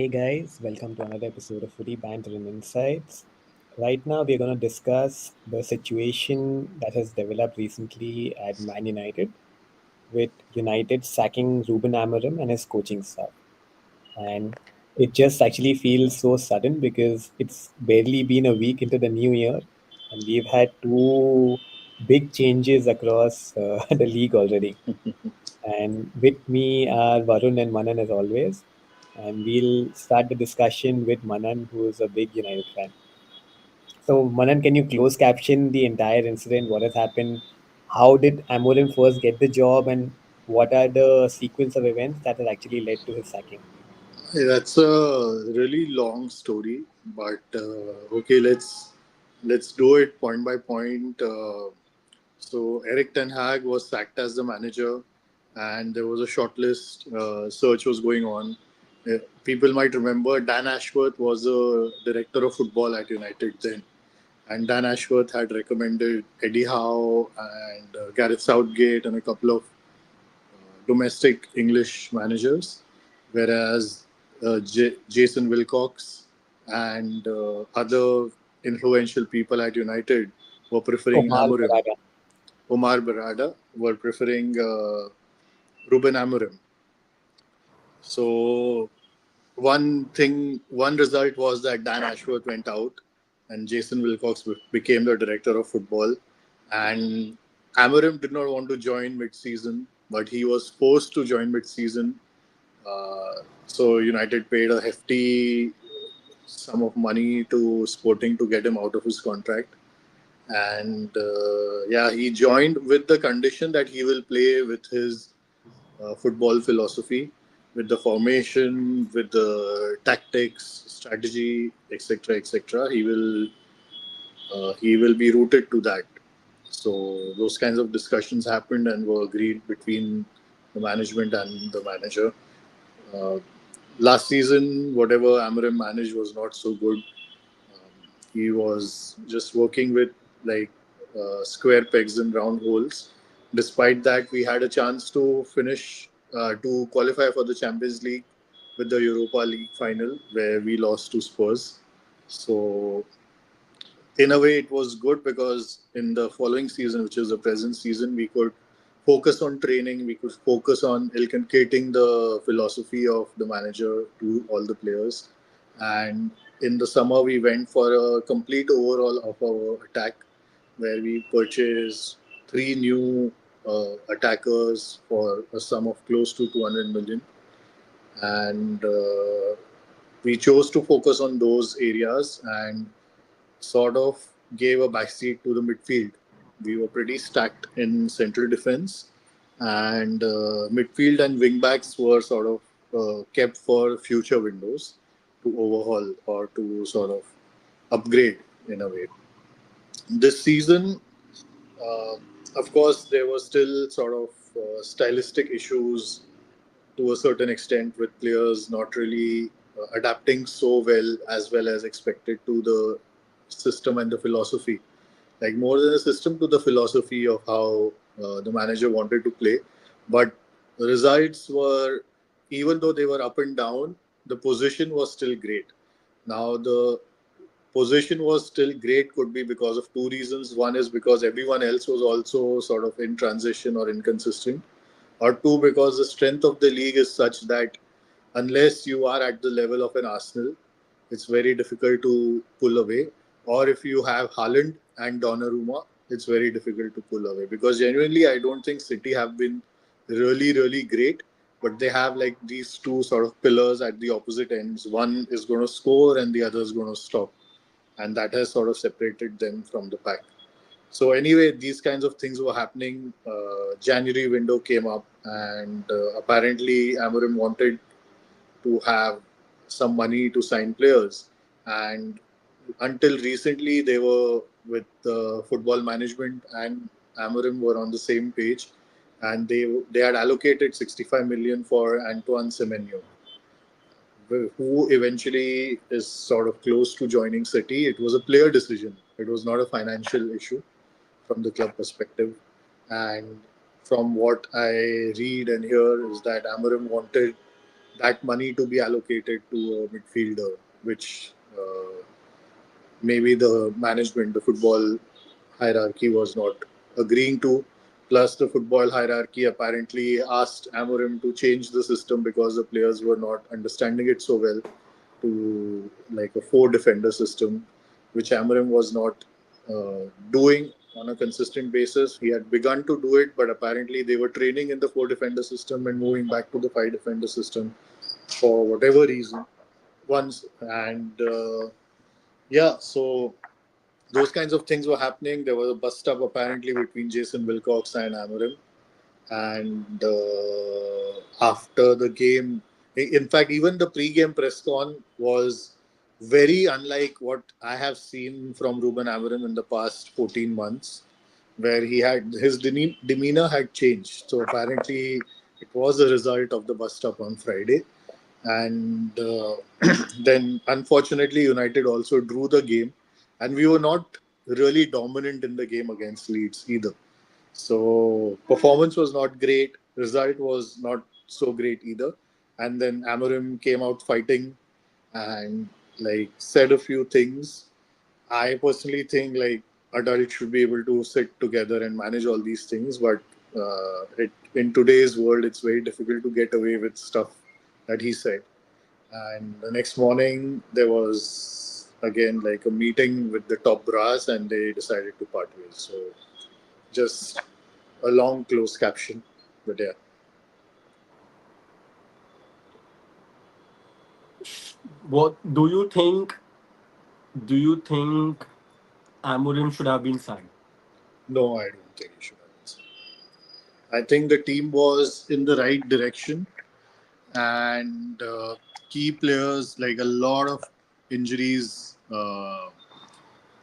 Hey guys, welcome to another episode of Footy Banter and Insights. Right now, we're going to discuss the situation that has developed recently at Man United, with United sacking Ruben Amorim and his coaching staff. And it just actually feels so sudden because it's barely been a week into the new year, and we've had two big changes across the league already. And with me are Varun and Manan as always. And we'll start the discussion with Manan, who is a big United fan. So, Manan, can you close caption the entire incident? What has happened? How did Amorim first get the job? And what are the sequence of events that has actually led to his sacking? Hey, that's a really long story, but okay, let's do it point by point. So Eric Ten Hag was sacked as the manager, and there was a shortlist search was going on. People might remember Dan Ashworth was a director of football at United then, and Dan Ashworth had recommended Eddie Howe and Gareth Southgate and a couple of domestic English managers, whereas Jason Wilcox and other influential people at United were preferring Omar Amorim. Barada. Omar Barada were preferring Ruben Amorim. So one result was that Dan Ashworth went out, and Jason Wilcox became the director of football. And Amorim did not want to join mid-season, but he was forced to join mid-season. So United paid a hefty sum of money to Sporting to get him out of his contract. And yeah, he joined with the condition that he will play with his football philosophy, with the formation, with the tactics, strategy, etc., etc. He will be rooted to that. So those kinds of discussions happened and were agreed between the management and the manager. Uh, Last season, whatever Amorim managed was not so good. He was just working with like square pegs and round holes. Despite that, we had a chance to to qualify for the Champions League with the Europa League final, where we lost to Spurs. So in a way it was good because in the following season, which is the present season, we could focus on training, we could focus on inculcating the philosophy of the manager to all the players. And in the summer we went for a complete overhaul of our attack, where we purchased three new attackers for a sum of close to 200 million. And we chose to focus on those areas and sort of gave a backseat to the midfield. We were pretty stacked in central defense, and midfield and wing backs were sort of kept for future windows to overhaul or to sort of upgrade in a way. This season, uh, of course, there were still sort of stylistic issues to a certain extent, with players not really adapting so well as expected to the system and the philosophy. Like more than a system, to the philosophy of how the manager wanted to play. But the results were, even though they were up and down, the position was still great. Now the position was still great could be because of two reasons. One is because everyone else was also sort of in transition or inconsistent, or two, because the strength of the league is such that unless you are at the level of an Arsenal, it's very difficult to pull away. Or if you have Haaland and Donnarumma, it's very difficult to pull away. Because genuinely, I don't think City have been really great, but they have like these two sort of pillars at the opposite ends. One is going to score and the other is going to stop, and that has sort of separated them from the pack. So anyway, these kinds of things were happening. January window came up, and apparently Amorim wanted to have some money to sign players. And until recently, they were with the football management and Amorim were on the same page, and they had allocated 65 million for Antoine Semenyo, who eventually is sort of close to joining City. It was a player decision. It was not a financial issue from the club perspective. And from what I read and hear is that Amorim wanted that money to be allocated to a midfielder, which maybe the management, the football hierarchy was not agreeing to. Plus, the football hierarchy apparently asked Amorim to change the system because the players were not understanding it so well, to like a four defender system, which Amorim was not doing on a consistent basis. He had begun to do it, but apparently they were training in the four defender system and moving back to the five defender system for whatever reason once. And yeah, so those kinds of things were happening. There was a bust up apparently between Jason Wilcox and Amorim. And after the game, in fact, even the pre-game press con was very unlike what I have seen from Ruben Amorim in the past 14 months, where he had his demeanor had changed. So apparently, it was a result of the bust up on Friday. And then, unfortunately, United also drew the game, and we were not really dominant in the game against Leeds either. So performance was not great. Result was not so great either. And then Amorim came out fighting and like said a few things. I personally think like adults should be able to sit together and manage all these things, but in today's world, it's very difficult to get away with stuff that he said. And the next morning, there was again like a meeting with the top brass, and they decided to part ways. So just a long closed caption, but yeah. What do you think? Do you think Amorim should have been signed? No, I don't think he should have answered. I think the team was in the right direction, and key players like a lot of injuries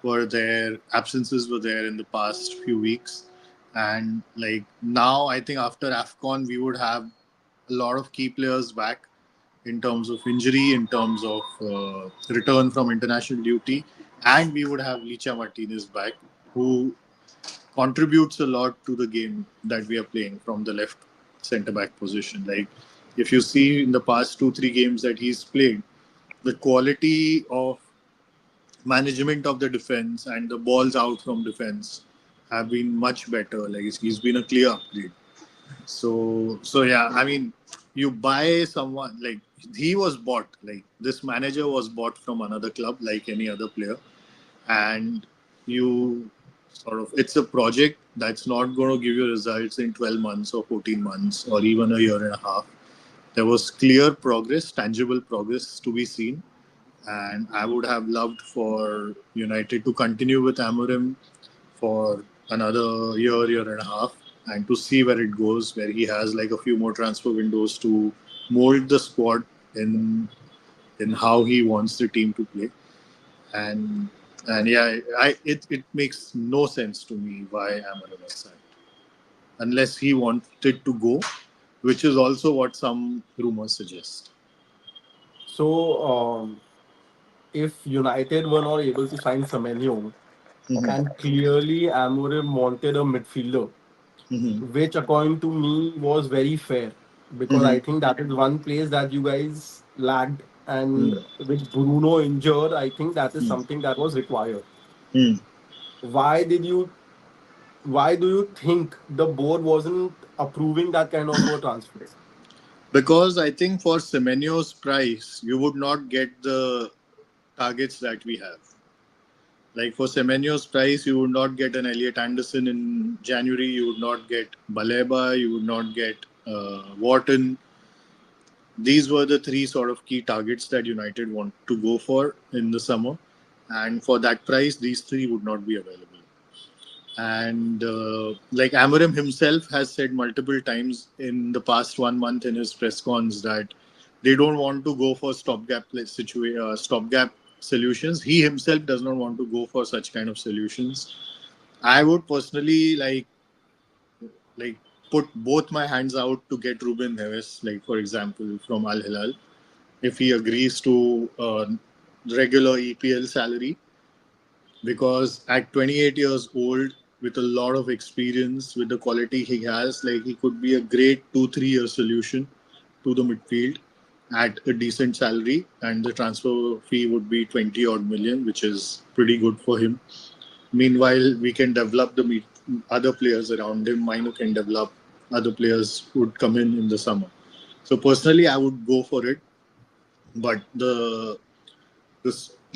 were there, absences were there in the past few weeks, and like now, I think after Afcon we would have a lot of key players back in terms of injury, in terms of return from international duty, and we would have Licha Martinez back, who contributes a lot to the game that we are playing from the left centre back position. Like if you see in the past 2 3 games that he's played, the quality of management of the defense and the balls out from defense have been much better. Like he's been a clear upgrade. So yeah, I mean, you buy someone like he was bought. Like this manager was bought from another club, like any other player, and you sort of it's a project that's not going to give you results in 12 months or 14 months or even a year and a half. There was clear progress, tangible progress to be seen, and I would have loved for United to continue with Amorim for another year and a half, and to see where it goes, where he has like a few more transfer windows to mold the squad in how he wants the team to play. And yeah, it makes no sense to me why Amaral was signed unless he wanted to go, which is also what some rumors suggest. So, if United were not able to sign Semenyo, Mm-hmm. and clearly Amorim wanted a midfielder, Mm-hmm. which according to me was very fair because Mm-hmm. I think that is one place that you guys lagged, and Mm-hmm. with Bruno injured, I think that is something that was required. Mm-hmm. Why did you? Why do you think the board wasn't approving that kind of a transfer? Because I think for Semenyo's price, you would not get the targets that we have. Like for Semenyo's price, you would not get an Elliot Anderson in January. You would not get Baleba. You would not get Wharton. These were the three sort of key targets that United want to go for in the summer. And for that price, these three would not be available. And like Amorim himself has said multiple times in the past 1 month in his press cons that they don't want to go for stopgap solutions. He himself does not want to go for such kind of solutions. I would personally like put both my hands out to get Ruben Neves, like for example, from Al Hilal, if he agrees to regular EPL salary, because at 28 years old, with a lot of experience, with the quality he has, like he could be a great 2 3 year solution to the midfield. at a decent salary, and the transfer fee would be 20 odd million, which is pretty good for him. Meanwhile, we can develop the other players around him. Mino can develop other players who would come in the summer. So personally, I would go for it, but the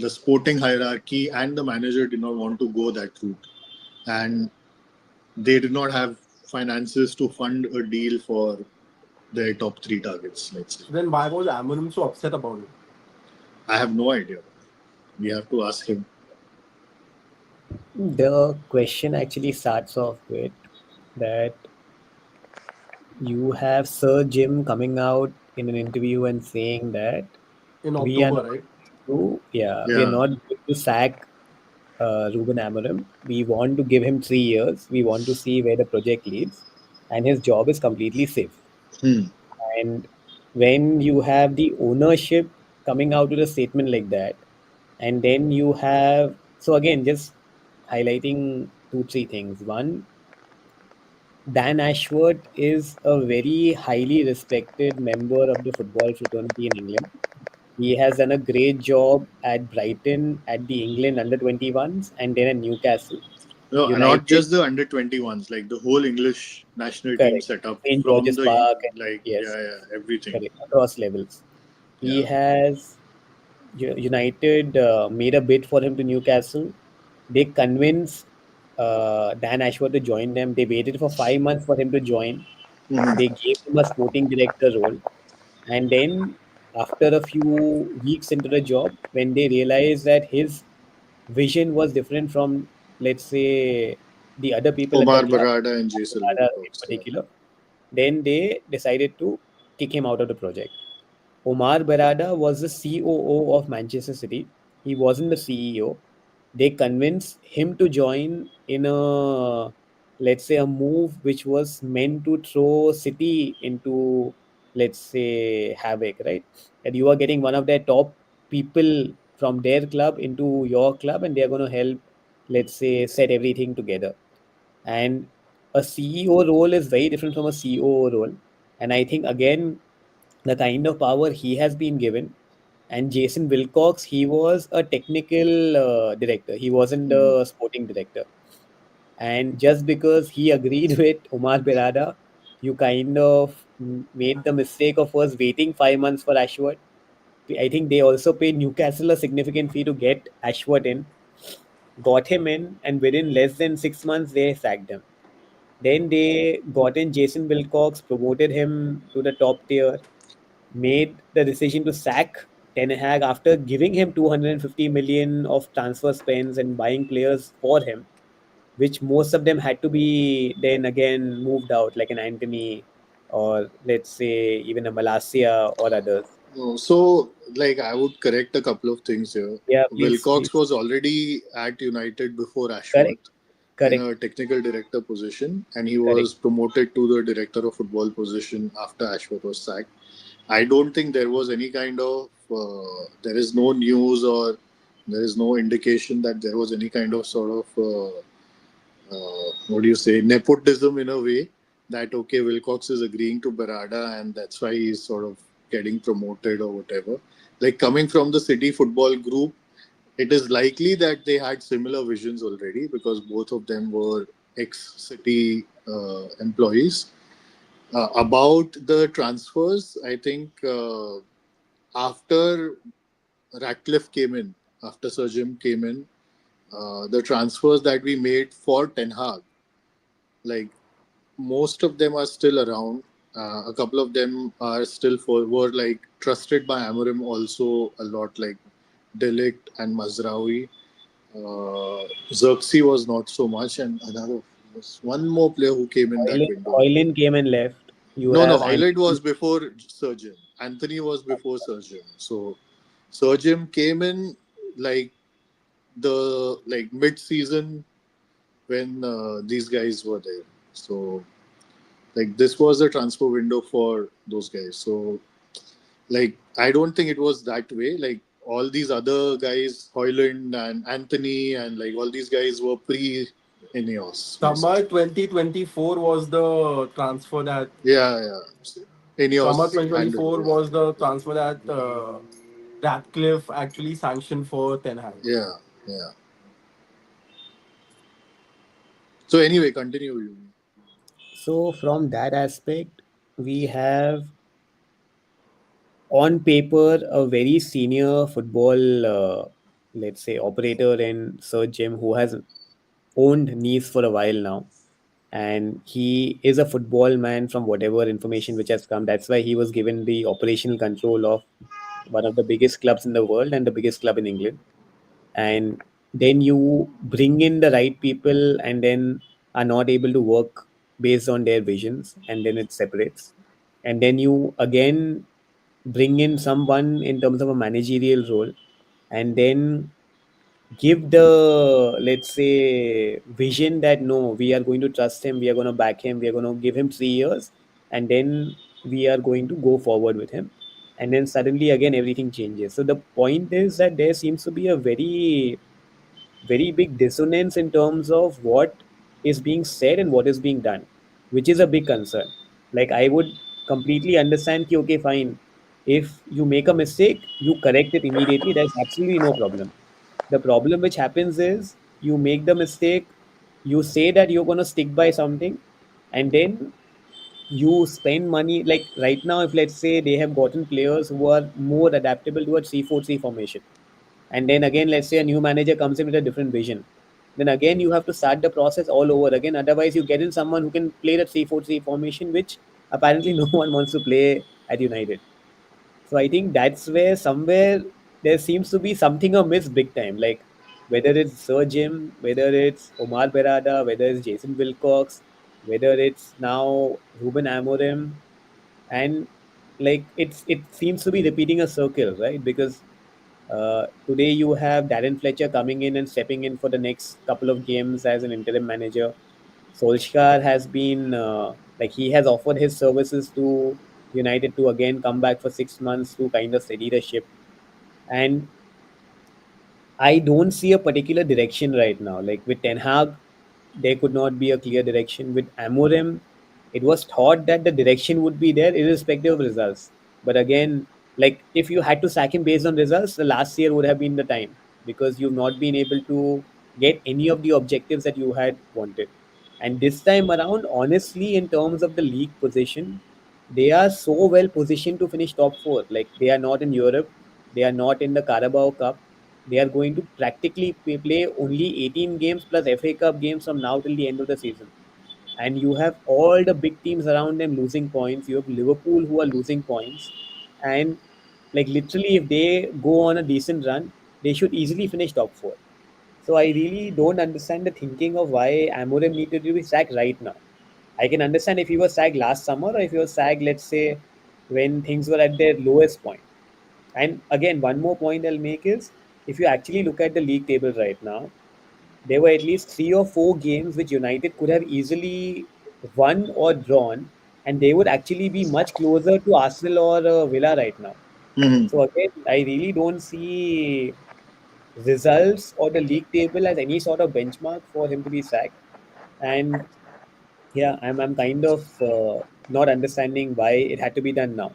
sporting hierarchy and the manager did not want to go that route, and they did not have finances to fund a deal for their top three targets. Let's say. So then why was Amorim so upset about it? I have no idea. We have to ask him. The question actually starts off with that you have Sir Jim coming out in an interview and saying that In we are October, not right? we are Yeah. not going to sack Ruben Amorim. We want to give him 3 years. We want to see where the project leads, and his job is completely safe. Hmm. And when you have the ownership coming out with a statement like that, and then you have so again just highlighting two three things. One, Dan Ashworth is a very highly respected member of the football fraternity in England. He has done a great job at Brighton, at the England under 21s, and then at Newcastle. No, not United, just the under 21s, like the whole English national team correct. setup St. from George's the Park, and like yes, everything. correct, across levels. He Yeah. has United made a bid for him to Newcastle. They convinced Dan Ashworth to join them. They waited for 5 months for him to join. They Mhm. gave him a sporting director role. And then, after a few weeks into the job, when they realized that his vision was different from, let's say, the other people at the Omar club, Barada and Jason Barada in Wilcox. Yeah. particular, then they decided to kick him out of the project. Omar Barada was the COO of Manchester City. He wasn't the CEO. They convinced him to join in a, let's say, a move which was meant to throw City into, let's say, havoc, right? And you are getting one of their top people from their club into your club, and they are going to help, let's say, set everything together. And a CEO role is very different from a COO role. And I think, again, the kind of power he has been given. And Jason Wilcox, he was a technical director. He wasn't Mhm. a sporting director. And just because he agreed with Omar Berada, you kind of made the mistake of us waiting 5 months for Ashworth. I think they also paid Newcastle a significant fee to get Ashworth in, got him in, and within less than 6 months, they sacked him. Then they got in Jason Wilcox, promoted him to the top tier, made the decision to sack Ten Hag after giving him 250 million of transfer spends and buying players for him, which most of them had to be then again moved out, like an Anthony or let's say even a Malasia or others. No, so, like, I would correct a couple of things here. Yeah, please, Wilcox please. was already at United before Correct, Ashworth in correct, a technical director position, and he correct. was promoted to the director of football position after Ashworth was sacked. I don't think there was any kind of, there is no news or there is no indication that there was any kind of sort of what do you say, nepotism in a way that okay, Wilcox is agreeing to Barada and that's why he's sort of getting promoted or whatever. Like coming from the City football group, it is likely that they had similar visions already because both of them were ex City employees. About the transfers, I think after Ratcliffe came in, after Sir Jim came in, the transfers that we made for Ten Hag, like most of them are still around. A couple of them are still were like trusted by Amorim also a lot, like Delict and Mazraoui. Xerxes was not so much, and another was one more player who came in that window. Hoyland came and left. You No, no, have Highlight was Anthony. before Surgeon. Anthony was before Surgeon. So Surgeon came in like the like mid-season when these guys were there. So like this was the transfer window for those guys. So like I don't think it was that way. Like all these other guys, Hoyland and Anthony, and like all these guys were pre Ineos Summer basically. 2024 was the transfer that Yeah, yeah. Summer Ineos handled. 2024 was the transfer that Ratcliffe actually sanctioned for Ten Hag. Yeah, yeah. So anyway, continue you. So from that aspect, we have on paper a very senior football, let's say, operator in Sir Jim who has owned Nice for a while now, and he is a football man from whatever information which has come. That's why he was given the operational control of one of the biggest clubs in the world and the biggest club in England. And then you bring in the right people and then are not able to work based on their visions, and then it separates. And then you again bring in someone in terms of a managerial role, and then give the, let's say, vision that no, we are going to trust him, we are going to back him, we are going to give him 3 years, and then we are going to go forward with him. And then suddenly again everything changes. So the point is that there seems to be a very big dissonance in terms of what is being said and what is being done, which is a big concern. Like, I would completely understand ki, okay, fine, if you make a mistake, you correct it immediately, there's absolutely no problem. The problem which happens is you make the mistake, you say that you're going to stick by something, and then you spend money. Like right now, if let's say they have gotten players who are more adaptable to a 3-4-3 formation, and then again, let's say a new manager comes in with a different vision, then again you have to start the process all over again. Otherwise, you get in someone who can play the 3-4-3 formation, which apparently no one wants to play at United. So I think that's where somewhere there seems to be something amiss big time. Like whether it's Sir Jim, whether it's Omar Berada, whether it's Jason Wilcox, whether it's now Ruben Amorim, and like it seems to be repeating a circle, right? Because today you have Darren Fletcher coming in and stepping in for the next couple of games as an interim manager. Solskjaer has been like he has offered his services to United to again come back for 6 months to kind of steady the ship. And I don't see a particular direction right now. Like with Ten Hag, there could not be a clear direction. With Amorim, it was thought that the direction would be there irrespective of results. But again, like if you had to sack him based on results, the last year would have been the time, because you've not been able to get any of the objectives that you had wanted. And this time around, honestly, in terms of the league position, they are so well positioned to finish top four. Like they are not in Europe, they are not in the Carabao Cup. They are going to practically play only 18 games plus FA Cup games from now till the end of the season. And you have all the big teams around them losing points. You have Liverpool who are losing points. And like literally, if they go on a decent run, they should easily finish top four. So I really don't understand the thinking of why Amorim needed to be sacked right now. I can understand if he was sacked last summer, or if he was sacked, let's say, when things were at their lowest point. And again, one more point I'll make is if you actually look at the league table right now, there were at least 3 or 4 games which United could have easily won or drawn, and they would actually be much closer to Arsenal or Villa right now. Hmm. So again, I really don't see results or the league table as any sort of benchmark for him to be sacked. And yeah, I'm kind of not understanding why it had to be done now.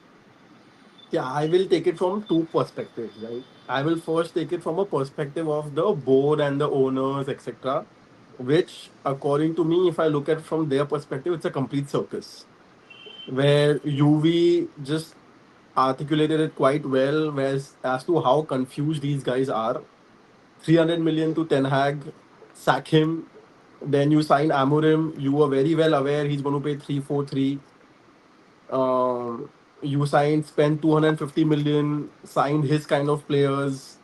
Yeah, I will take it from two perspectives, right? I will first take it from a perspective of the board and the owners, etc. Which, according to me, if I look at from their perspective, it's a complete circus where UV just articulated it quite well, as to how confused these guys are. 300 million to Ten Hag, sack him. Then you sign Amorim. You were very well aware he's going to pay 343. You signed, spent 250 million, signed his kind of players.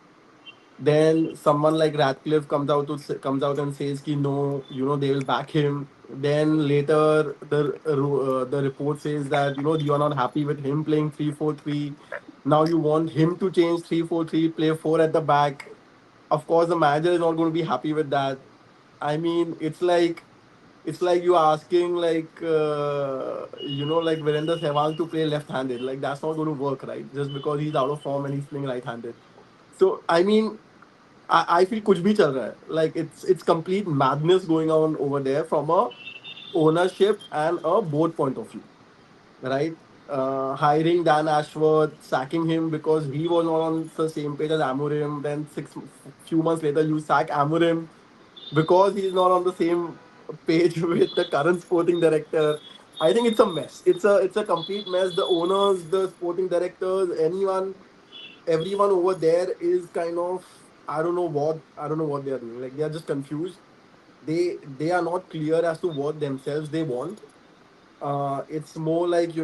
Then someone like Ratcliffe comes out and says, "Ki no, they will back him." Then later, the report says that you are not happy with him playing 3-4-3. Now you want him to change 3-4-3, play four at the back. Of course, the manager is not going to be happy with that. I mean, it's like you asking like Virender Sehwag to play left-handed. Like that's not going to work, right? Just because he's out of form and he's playing right-handed. So I mean, I feel कुछ भी चल रहा है. Like it's complete madness going on over there from a ownership and a board point of view, right? hiring Dan Ashworth, sacking him because he was not on the same page as Amorim. Then few months later, you sack Amorim because he's not on the same page with the current sporting director. I think it's a mess. It's a complete mess. The owners, the sporting directors, anyone, everyone over there is kind of, I don't know what they are doing. Like they are just confused. They are not clear as to what themselves they want. It's more like,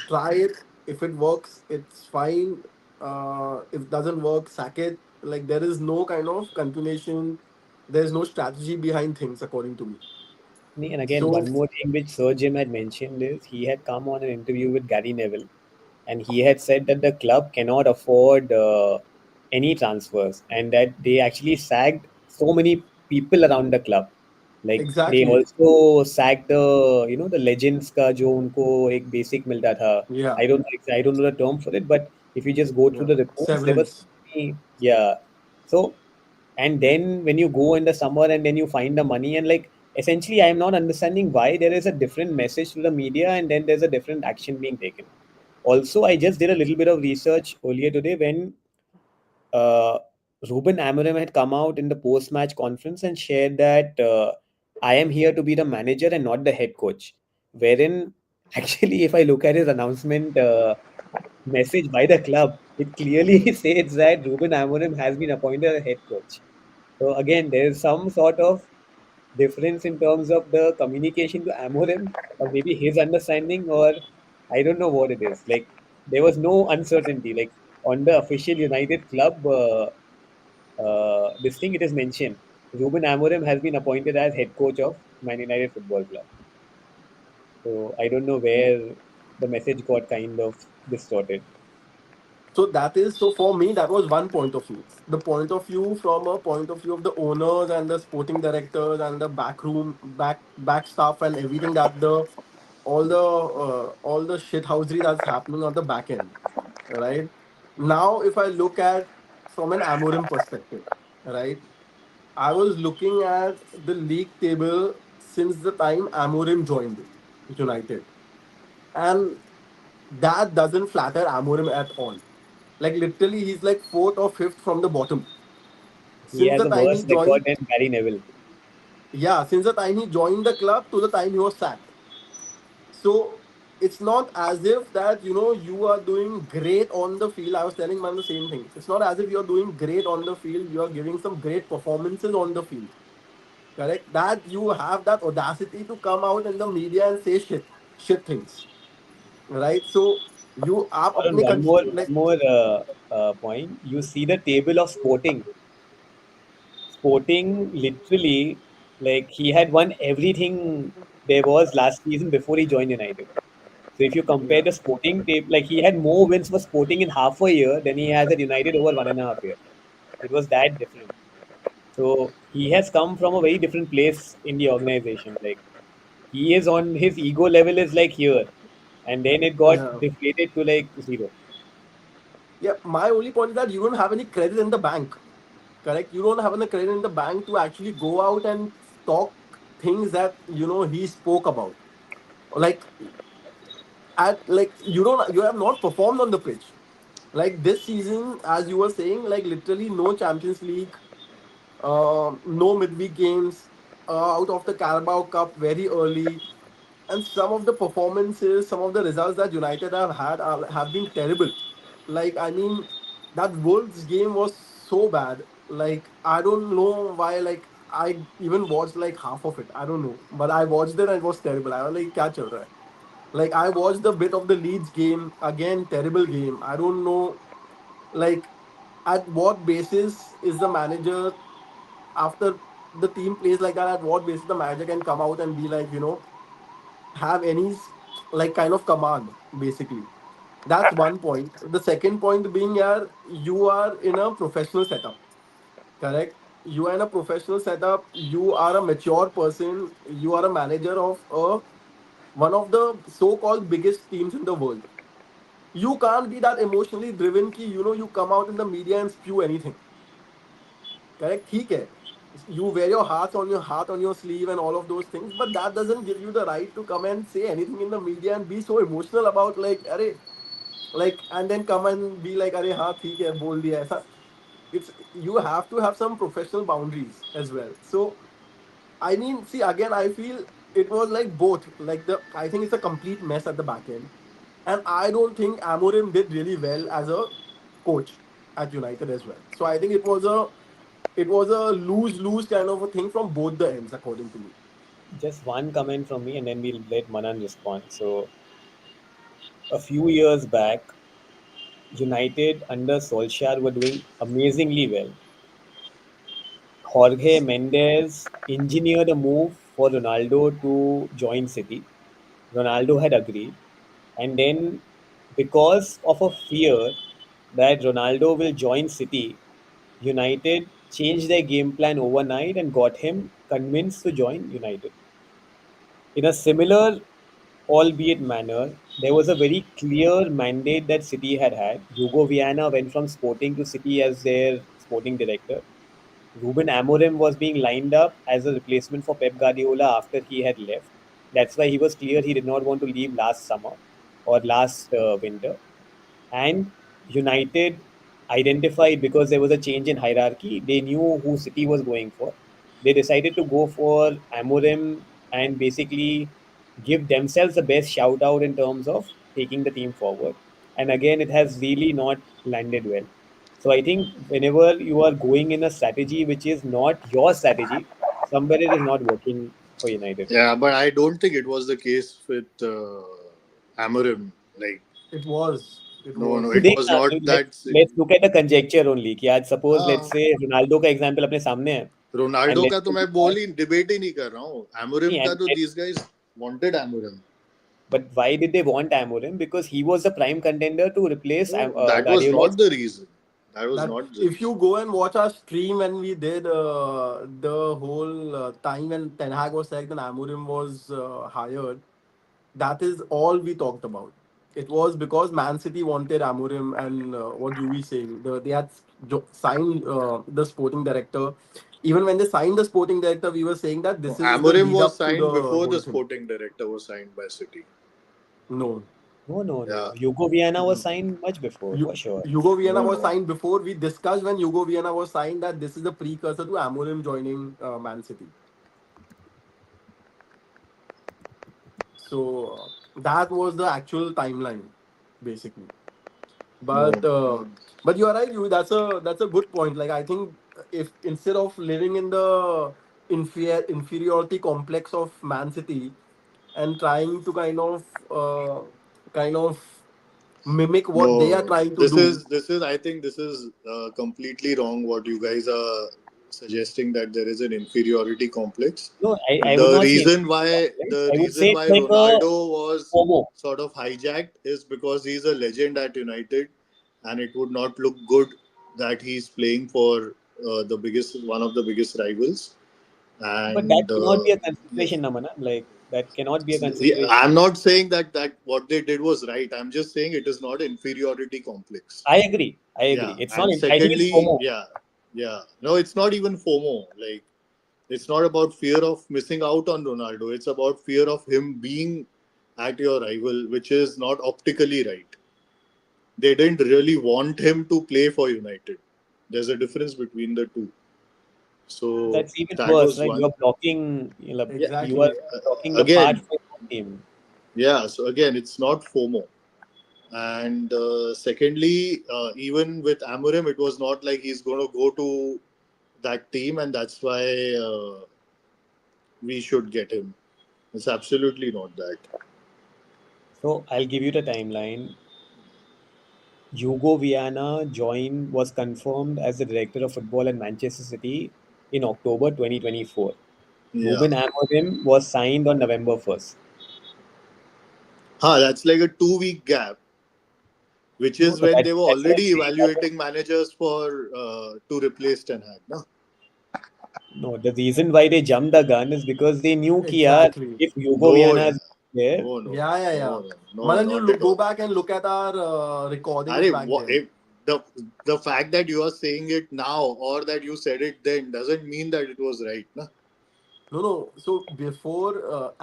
try it. If it works, it's fine. If it doesn't work, sack it. Like there is no kind of continuation. There's no strategy behind things, according to me. And again, So one more thing which Sir Jim had mentioned is he had come on an interview with Gary Neville, and he had said that the club cannot afford any transfers, and that they actually sacked so many people around the club. Like they exactly, also sacked the legends का जो उनको एक basic मिलता था. yeah, I don't know the term for it, but if you just go through yeah, the reports, there was severance. yeah. So and then when you go in the summer and then you find the money and like essentially I am not understanding why there is a different message to the media and then there's a different action being taken. Also, I just did a little bit of research earlier today when uh, Ruben Amorim had come out in the post-match conference and shared that I am here to be the manager and not the head coach. Wherein, actually, if I look at his announcement message by the club, it clearly says that Ruben Amorim has been appointed as head coach. So again, there is some sort of difference in terms of the communication to Amorim, or maybe his understanding, or I don't know what it is. Like there was no uncertainty. Like on the official United club, this thing it is mentioned. Ruben Amorim has been appointed as head coach of Man United Football Club. So I don't know where the message got kind of distorted. So that is, so for me that was one point of view. The point of view from a point of view of the owners and the sporting directors and the back staff and everything, that the all the shithousery that's happening on the back end, right? Now, if I look at from an Amorim perspective, right? I was looking at the league table since the time Amorim joined United, and that doesn't flatter Amorim at all. Like literally, he's like fourth or fifth from the bottom. He Since has the a time he worse record joined, than Gary Neville. yeah, since the time he joined the club to the time he was sacked. So it's not as if that you are doing great on the field. I was telling man the same thing. It's not as if you're doing great on the field. You are giving some great performances on the field. Correct? That you have that audacity to come out in the media and say shit things. Right? So you आप Hold on, अपने one like, more point. You see the table of Sporting. Sporting literally, like he had won everything there was last season before he joined United. So if you compare yeah. the Sporting tape, like he had more wins for Sporting in half a year than he has at United over 1.5 years. It was that different. So he has come from a very different place in the organization. Like he is on his ego level is like here, and then it got Yeah. deflated to like zero. Yeah, my only point is that you don't have any credit in the bank. Correct? You don't have any credit in the bank to actually go out and talk things that he spoke about. Like at like you have not performed on the pitch. Like this season, as you were saying, like literally no Champions League, no midweek games, out of the Carabao Cup very early, and some of the performances, some of the results that United have had have been terrible. Like I mean, that Wolves game was so bad. Like I don't know why. Like I even watched like half of it. I don't know, but I watched it and it was terrible. I was like, "क्या चल रहा है?" Like I watched the bit of the Leeds game again. Terrible game. I don't know. Like at what basis is the manager, after the team plays like that? At what basis the manager can come out and be like, have any like kind of command, basically? That's one point. The second point being, yeah, you are in a professional setup. Correct? You are in a professional setup. You are a mature person. You are a manager of one of the so-called biggest teams in the world. You can't be that emotionally driven ki you come out in the media and spew anything. Correct? ठीक है. you wear your heart on your sleeve and all of those things, but that doesn't give you the right to come and say anything in the media and be so emotional about like, array, like, and then come and be like, array, हाँ ठीक है बोल दिया ऐसा. It's, you have to have some professional boundaries as well. So I mean, see, again, I feel it was like both. Like, the I think it's a complete mess at the back end, and I don't think Amorim did really well as a coach at United as well. So I think it was a lose lose kind of a thing from both the ends, according to me. Just one comment from me, and then we'll let Manan respond. So, a few years back, United under Solskjaer were doing amazingly well. Jorge Mendes engineered a move for Ronaldo to join City. Ronaldo had agreed. And then, because of a fear that Ronaldo will join City, United changed their game plan overnight and got him convinced to join United. In a similar, albeit manner, there was a very clear mandate that City had had. Hugo Viana went from Sporting to City as their sporting director. Ruben Amorim was being lined up as a replacement for Pep Guardiola after he had left. That's why he was clear he did not want to leave last summer or last winter. And United identified, because there was a change in hierarchy, they knew who City was going for. They decided to go for Amorim and basically give themselves the best shout out in terms of taking the team forward. And again, it has really not landed well. So I think whenever you are going in a strategy which is not your strategy, somewhere it is not working for United. Yeah, but I don't think it was the case with Amorim. Like, It was. It no, no, was. it देख was ना, not that. let's look at a conjecture only कि आज suppose let's हाँ, say Ronaldo का example अपने सामने है and Ronaldo let's का तो say मैं बोल ही डिबेट ही नहीं कर रहा हूँ. नहीं, एमोरिम का तो and these guys wanted Amorim. but why did they want Amorim? Because he was the prime contender to replace No, that was Guardiola's. not the reason. That was That not the if you reason. go and watch our stream when we did the whole time when Ten Hag was sacked and Amorim was hired, that is all we talked about. It was because Man City wanted Amorim, and what you we saying? They had signed the sporting director. Even when they signed the sporting director, we were saying that No, this is the Amorim lead was up to the signed before the whole thing. sporting director was signed by City. No, No, no, Yeah. no. Hugo Viana was no. signed much before, You, for sure. Hugo Viana No, was no. signed before. We discussed when Hugo Viana was signed that this is the precursor to Amorim joining Man City. So that was the actual timeline, basically. But No. uh, but you are right. That's a good point. Like, I think if instead of living in the inferiority complex of Man City and trying to kind of mimic what they are No, trying to this do. is this is. I think this is completely wrong. What you guys are suggesting, that there is an inferiority complex. No, I would The not say reason inferiority why complex. the I would say reason it's why like a Ronaldo was FOMO. sort of hijacked is because he's a legend at United, and it would not look good that he's playing for the biggest, one of the biggest rivals. But that And cannot be a yeah. consideration, Namana. Like, that cannot be a Yeah, consideration. I'm not saying that what they did was right. I'm just saying it is not inferiority complex. I agree. I agree. Yeah, It's not, and I think it's secondly, FOMO. yeah, yeah. No, it's not even FOMO. Like, it's not about fear of missing out on Ronaldo. It's about fear of him being at your rival, which is not optically right. They didn't really want him to play for United. There's a difference between the two. So That's even that worse, was right? You one. are blocking, Yeah. you are Exactly. blocking the path Again, for your team. yeah. So again, it's not FOMO. And secondly, even with Amorim, it was not like he's going to go to that team, and that's why we should get him. It's absolutely not that. So I'll give you the timeline. Hugo Viana was confirmed as the director of football at Manchester City in October 2024. Yeah. Ruben Amorim was signed on November 1st. That's like a 2 week gap, which No, is so when they were that's what I'm already saying. evaluating managers for to replace Ten Hag. No, No, the reason why they jumped the gun is because they knew कि यार, Exactly. if Hugo no, Viana yeah. is there, No, no, Yeah, yeah, yeah. no, no, no, Manan, you not at go all. back and look at our recordings Arey, back then. if the the fact that you are saying it now or that you said it then doesn't mean that it was right, na? No, no. So before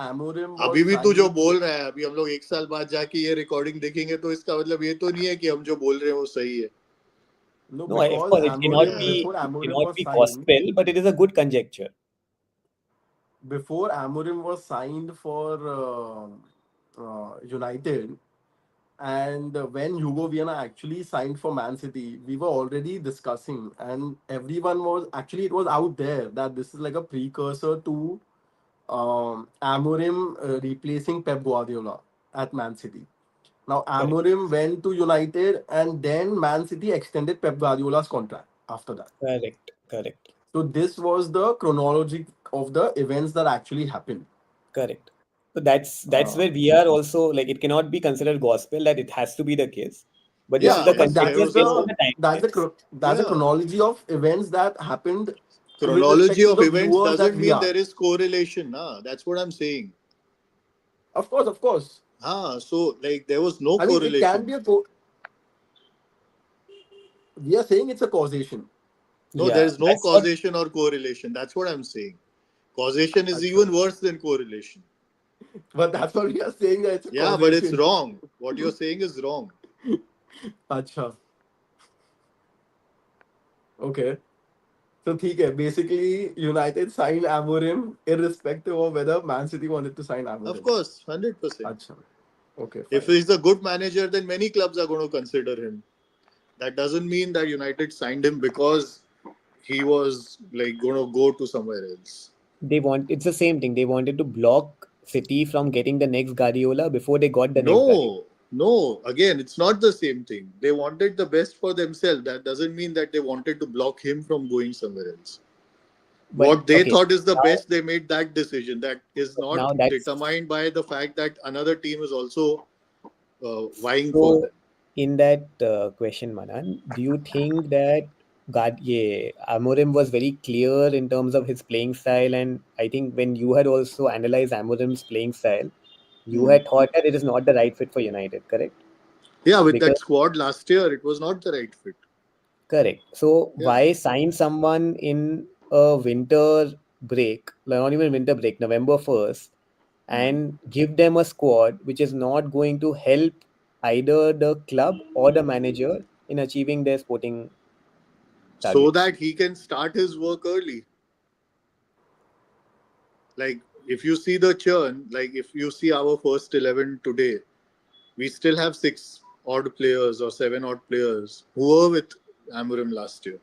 Amorim अभी was भी तू जो signed, बोल रहा है, अभी हम लोग एक साल बाद जाके ये रिकॉर्डिंग देखेंगे तो इसका मतलब ये तो नहीं है कि हम जो बोल रहे हैं वो सही है. no, No, of because course, Amorim, Yeah. before Amorim cannot was be signed, gospel, but it is a good conjecture. before Amorim was signed for United, and when Hugo Viana actually signed for Man City, we were already discussing, and everyone was actually, it was out there that this is like a precursor to Amorim replacing Pep Guardiola at Man City. Now Correct, Amorim went to United, and then Man City extended Pep Guardiola's contract after that. correct, correct, So this was the chronology of the events that actually happened. correct. So that's Uh, where we are also like it cannot be considered gospel that it has to be the case, but this is Yeah, the but there conjecture was based on no. the that's the Yeah. chronology of events that happened with Chronology respect to of the events viewers that doesn't we mean are. there is correlation. Nah, that's what I'm saying. Of course. So like there was no I mean, it can correlation. be we are saying it's a causation. No, there Yeah, is no that's what causation or correlation. That's what I'm saying. Causation is Acha. even worse than correlation. But that's what we are saying, that it's a Yeah, but it's causation. wrong. What you're saying is wrong. Acha. Okay. So ठीक है, basically United signed Amorim irrespective of whether Man City wanted to sign Of Amorim. course, 100%. Acha. Okay, If fine. he's a good manager, then many clubs are going to consider him. That doesn't mean that United signed him because he was like going to go to somewhere else. they want. It's the same thing. They wanted to block City from getting the next Guardiola before they got the next Guardiola. No, no. Again, it's not the same thing. They wanted the best for themselves. That doesn't mean that they wanted to block him from going somewhere else. But What they okay, thought is the now best, they made that decision. That is but not now that's determined by the fact that another team is also vying for so. them. In that question, Manan, do you think that Amorim was very clear in terms of his playing style? And I think when you had also analyzed Amorim's playing style, you Hmm. had thought that it is not the right fit for United, correct? Yeah, with Because that squad last year, it was not the right fit. correct. So Yeah. why sign someone in a winter break, not even winter break, November 1st, Hmm. and give them a squad which is not going to help either the club or the manager in achieving their sporting So targets? that he can start his work early. Like, if you see the churn, like, if you see our first 11 today, we still have six odd players or seven odd players who were with Amorim last year.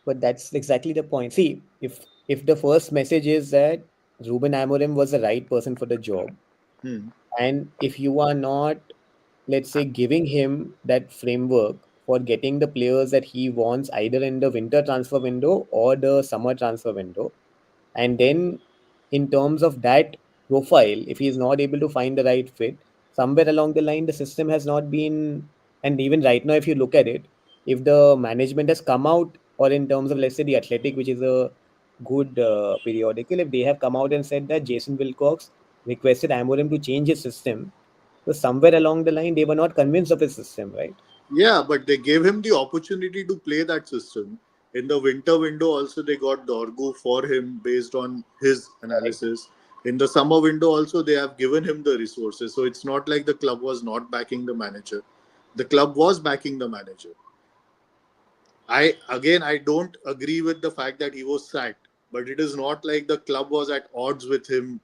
But that's exactly the point. See, if the first message is that Ruben Amorim was the right person for the job, Hmm. and if you are not, let's say, giving him that framework for getting the players that he wants either in the winter transfer window or the summer transfer window, and then in terms of that profile, if he is not able to find the right fit, somewhere along the line, the system has not been, and even right now, if you look at it, if the management has come out, or in terms of, let's say, the Athletic, which is a good periodical, if they have come out and said that Jason Wilcox requested Amorim to change his system, so somewhere along the line, they were not convinced of his system, right? Yeah, but they gave him the opportunity to play that system. In the winter window, also, they got Dorgu for him based on his Correct. analysis. In the summer window, also, they have given him the resources. So it's not like the club was not backing the manager. The club was backing the manager. I don't agree with the fact that he was sacked, but it is not like the club was at odds with him.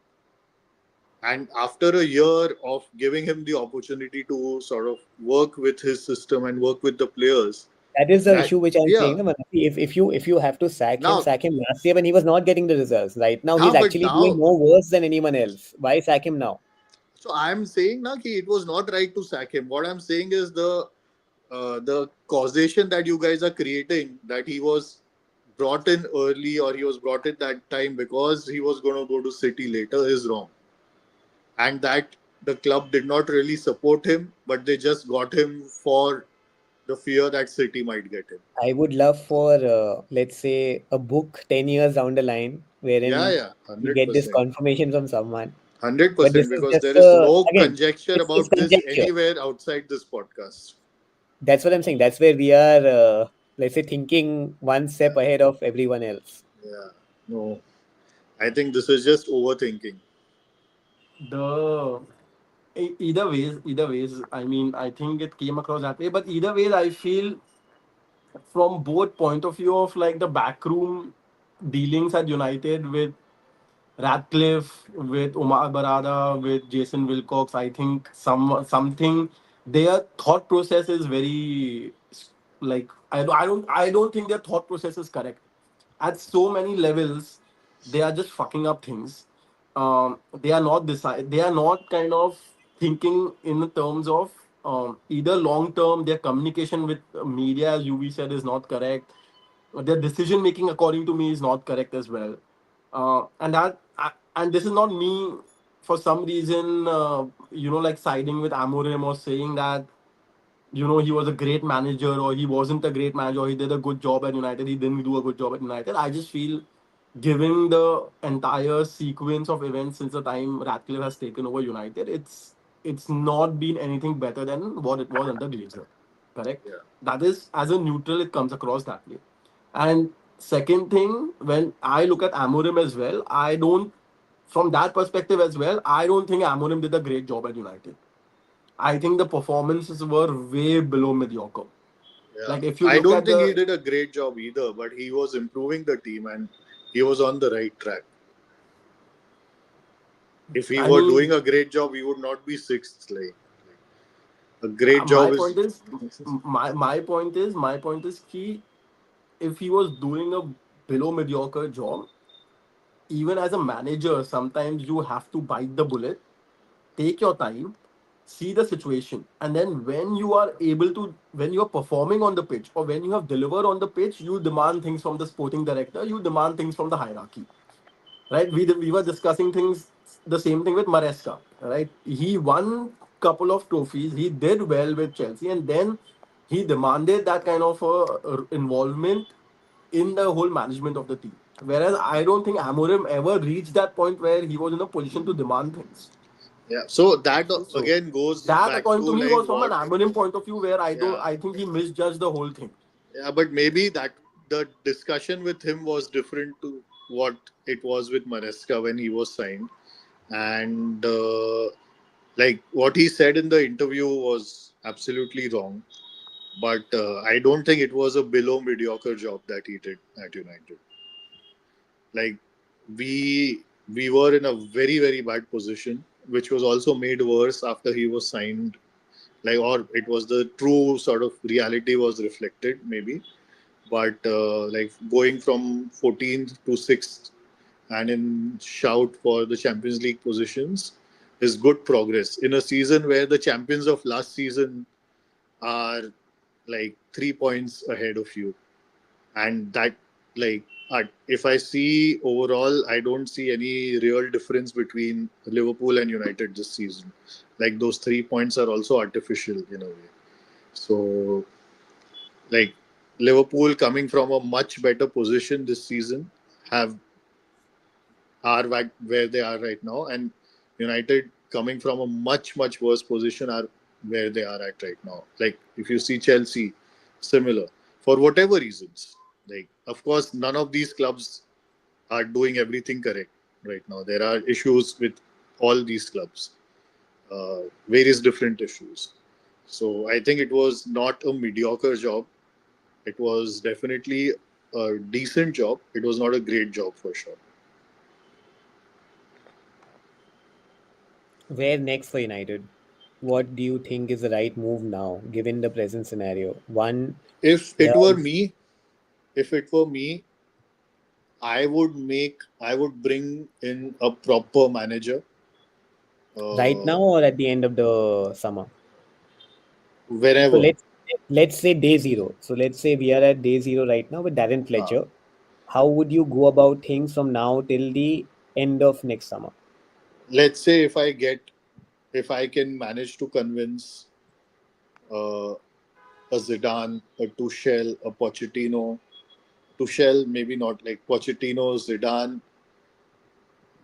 And after a year of giving him the opportunity to sort of work with his system and work with the players, That is the that issue which I'm saying. yeah. No, Manoj. If you have to Now, sack him last year when he was not getting the results. Right now, he's but actually doing now, more worse than anyone else. Why sack him now? so I'm saying na ki it was not right to sack him. What I'm saying is the causation that you guys are creating, that he was brought in early or he was brought in that time because he was going to go to City later, is wrong. And that the club did not really support him, but they just got him for the fear that City might get him. I would love for let's say a book 10 years down the line Yeah, wherein yeah, we get this 100%. confirmation from someone. But this 100%, is because just there is no again, conjecture it's about this conjecture. anywhere outside this podcast. That's what I'm saying. That's where we are, let's say, thinking one step ahead of everyone else. Yeah. No, I think this is just overthinking. The either ways, I mean, I think it came across that way, but either ways I feel from both point of view of like the backroom dealings at United with Radcliffe, with Umar Barada, with Jason Wilcox, I think something their thought process is very like I don't think their thought process is correct at so many levels. They are just fucking up things. They are not kind of thinking in the terms of either long term. Their communication with media, as UV said, is not correct. Their decision making, according to me, is not correct as well. And this is not me for some reason, like siding with Amorim or saying that he was a great manager or he wasn't a great manager or he did a good job at United, he didn't do a good job at United. I just feel, given the entire sequence of events since the time Ratcliffe has taken over United, it's not been anything better than what it was under Glazer. Correct? Yeah. That is, as a neutral, it comes across that way. And second thing, when I look at Amorim as well, I don't, from that perspective as well, I don't think Amorim did a great job at United. I think the performances were way below mediocre. Yeah. Like if you I look don't at think he the, did a great job either, but he was improving the team and he was on the right track. If he I were mean, doing a great job, he would not be sixth. Like a great my job is. point is, my point is he, if he was doing a below mediocre job, even as a manager, sometimes you have to bite the bullet, take your time, see the situation, and then when you are performing on the pitch or when you have delivered on the pitch, you demand things from the sporting director, you demand things from the hierarchy, right? We were discussing things, the same thing with Maresca, right? He won couple of trophies, he did well with Chelsea, and then he demanded that kind of involvement in the whole management of the team. Whereas I don't think Amorim ever reached that point where he was in a position to demand things. Yeah. So that So again goes that, back according to to me, like was from an what. Amorim point of view where Yeah. I think he misjudged the whole thing. Yeah, but maybe that the discussion with him was different to what it was with Maresca when he was signed, and like what he said in the interview was absolutely wrong. But I don't think it was a below mediocre job that he did at United. Like we were in a very bad position, which was also made worse after he was signed. Like, or it was the true sort of reality was reflected maybe. But like going from 14th to 6th and in shout for the Champions League positions is good progress in a season where the champions of last season are like 3 points ahead of you. And that, like, if I see overall, I don't see any real difference between Liverpool and United this season. Like, those 3 points are also artificial in a way. So, like, Liverpool coming from a much better position this season have are where they are right now, and United coming from a much worse position are where they are at right now. Like if you see Chelsea, similar for whatever reasons. Like of course, none of these clubs are doing everything correct right now. There are issues with all these clubs, various different issues. So I think it was not a mediocre job. It was definitely a decent job. It was not a great job for sure. Where next for United? What do you think is the right move now, given the present scenario? One, If there it were are me, if it were me, I would bring in a proper manager. right Uh, now or at the end of the summer. So Wherever. let's say day zero. So let's say we are at day zero right now with Darren Uh, Fletcher. How would you go about things from now till the end of next summer? let's say if I can manage to convince uh, a Zidane, a Tuchel, a Pochettino, Tuchel maybe not like Pochettino, Zidane,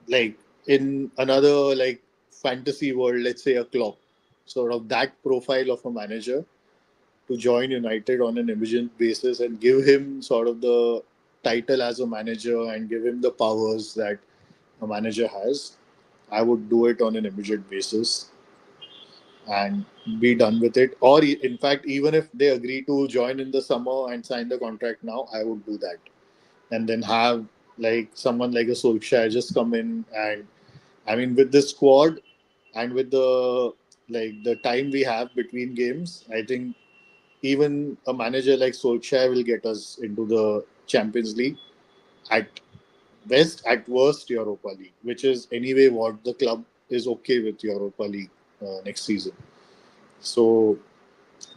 like in another like fantasy world, let's say a Klopp, sort of that profile of a manager. to join United on an immediate basis and give him sort of the title as a manager and give him the powers that a manager has, I would do it on an immediate basis and be done with it. Or, in fact, even if they agree to join in the summer and sign the contract now, I would do that. And then have like someone like a Solskjaer just come in and I mean, with this squad and with the time we have between games, I think even a manager like Solskjaer will get us into the Champions League at best, at worst, Europa League, which is anyway what the club is okay with Europa League next season. So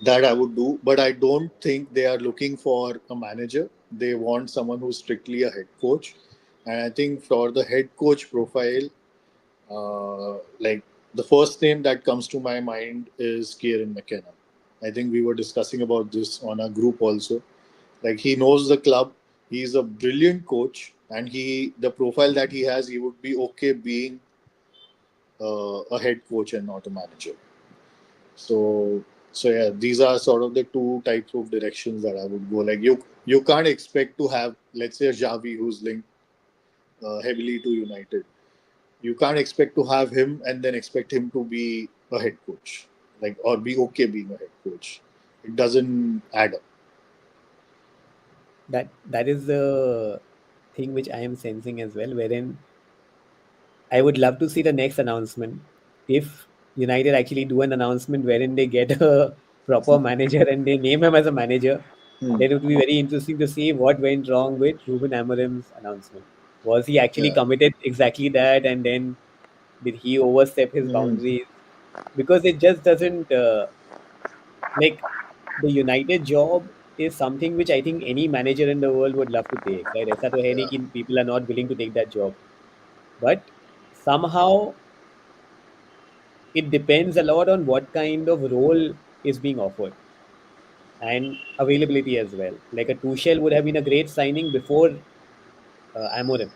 that I would do, but I don't think they are looking for a manager. They want someone who's strictly a head coach, and I think for the head coach profile, like the first name that comes to my mind is Kieran McKenna. I think we were discussing about this on our group also. Like he knows the club. He's a brilliant coach, and the profile that he has, he would be okay being a head coach and not a manager. So so yeah, these are sort of the two types of directions that I would go. Like you can't expect to have, let's say, a Javi who's linked heavily to United. You can't expect to have him and then expect him to be a head coach, like or be okay being a head coach. It doesn't add up. That is the thing which I am sensing as well, wherein I would love to see the next announcement. If United actually do an announcement wherein they get a proper manager and they name him as a manager, Hmm. then it would be very interesting to see what went wrong with Ruben Amorim's announcement. Was he actually Yeah. committed exactly that, and then did he overstep his Hmm. boundaries? Because it just doesn't like the United job is something which I think any manager in the world would love to take. Right? ऐसा तो है नहीं Yeah. कि people are not willing to take that job, but somehow it depends a lot on what kind of role is being offered and availability as well. Like a Tuchel would have been a great signing before Amorim,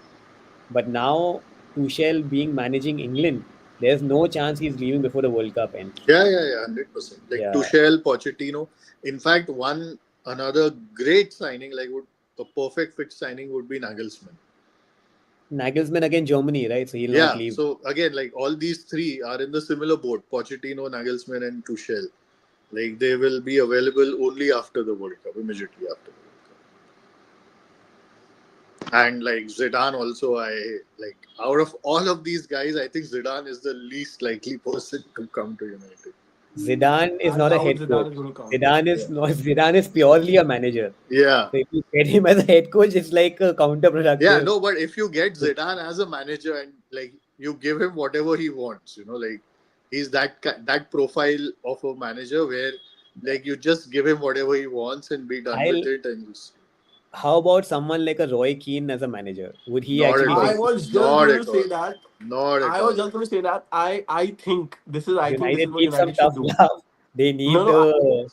but now Tuchel being managing England, there's no chance he's leaving before the World Cup ends. Yeah. 100%. Like Yeah, Tuchel, Pochettino. In fact, one another great signing, like would a perfect fit signing would be Nagelsmann. Nagelsmann again Germany, right? So he'll not Yeah. leave. So again, like all these three are in the similar boat: Pochettino, Nagelsmann, and Tuchel. Like they will be available only after the World Cup, immediately after the World Cup. And like Zidane also, I like out of all of these guys, I think Zidane is the least likely person to come to United. Zidane is I not a doubt head Zidane coach. is going to come. Zidane Yeah. is not. Zidane is purely a manager. Yeah. So if you get him as a head coach, it's like Yeah, counterproductive. no, but if you get Zidane as a manager and like you give him whatever he wants, like he's that profile of a manager where like you just give him whatever he wants and be done with I'll. it and just How about someone like a Roy Keane as a manager? Would he not at actually I all, fix was just not going to at all, say that. not at I was all. just going to say that. I think this is United what need some United should tough do. love? They No, need no. the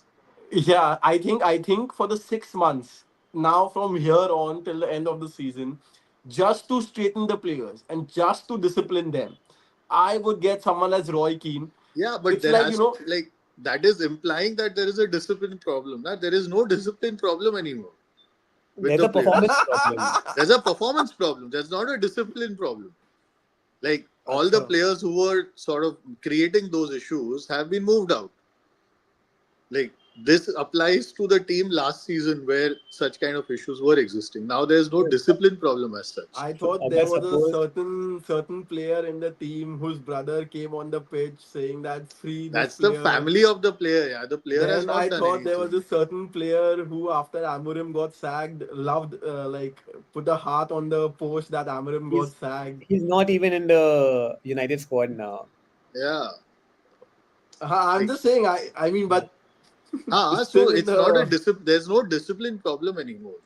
Yeah, I think for the 6 months now from here on till the end of the season, just to straighten the players and just to discipline them, I would get someone as Roy Keane. Yeah, but It's there like has like that is implying that there is a discipline problem. Now there is no discipline problem anymore with there's the a performance players. problem. There's a performance problem. There's not a discipline problem. Like all the Acha. players who were sort of creating those issues have been moved out. Like this applies to the team last season where such kind of issues were existing. Now there's no So, discipline problem as such. I so thought there Agar, was a suppose certain player in the team whose brother came on the pitch saying that free this That's the player. family of the player. Yeah, the player has Then not I done thought there was anything. a certain player who, after Amorim got sacked, loved put a heart on the post that Amorim got he's sacked. he's not even in the United squad now. Yeah, I'm like just saying. I mean, but ah, so still in it's not a the. discipline. There's no discipline problem anymore.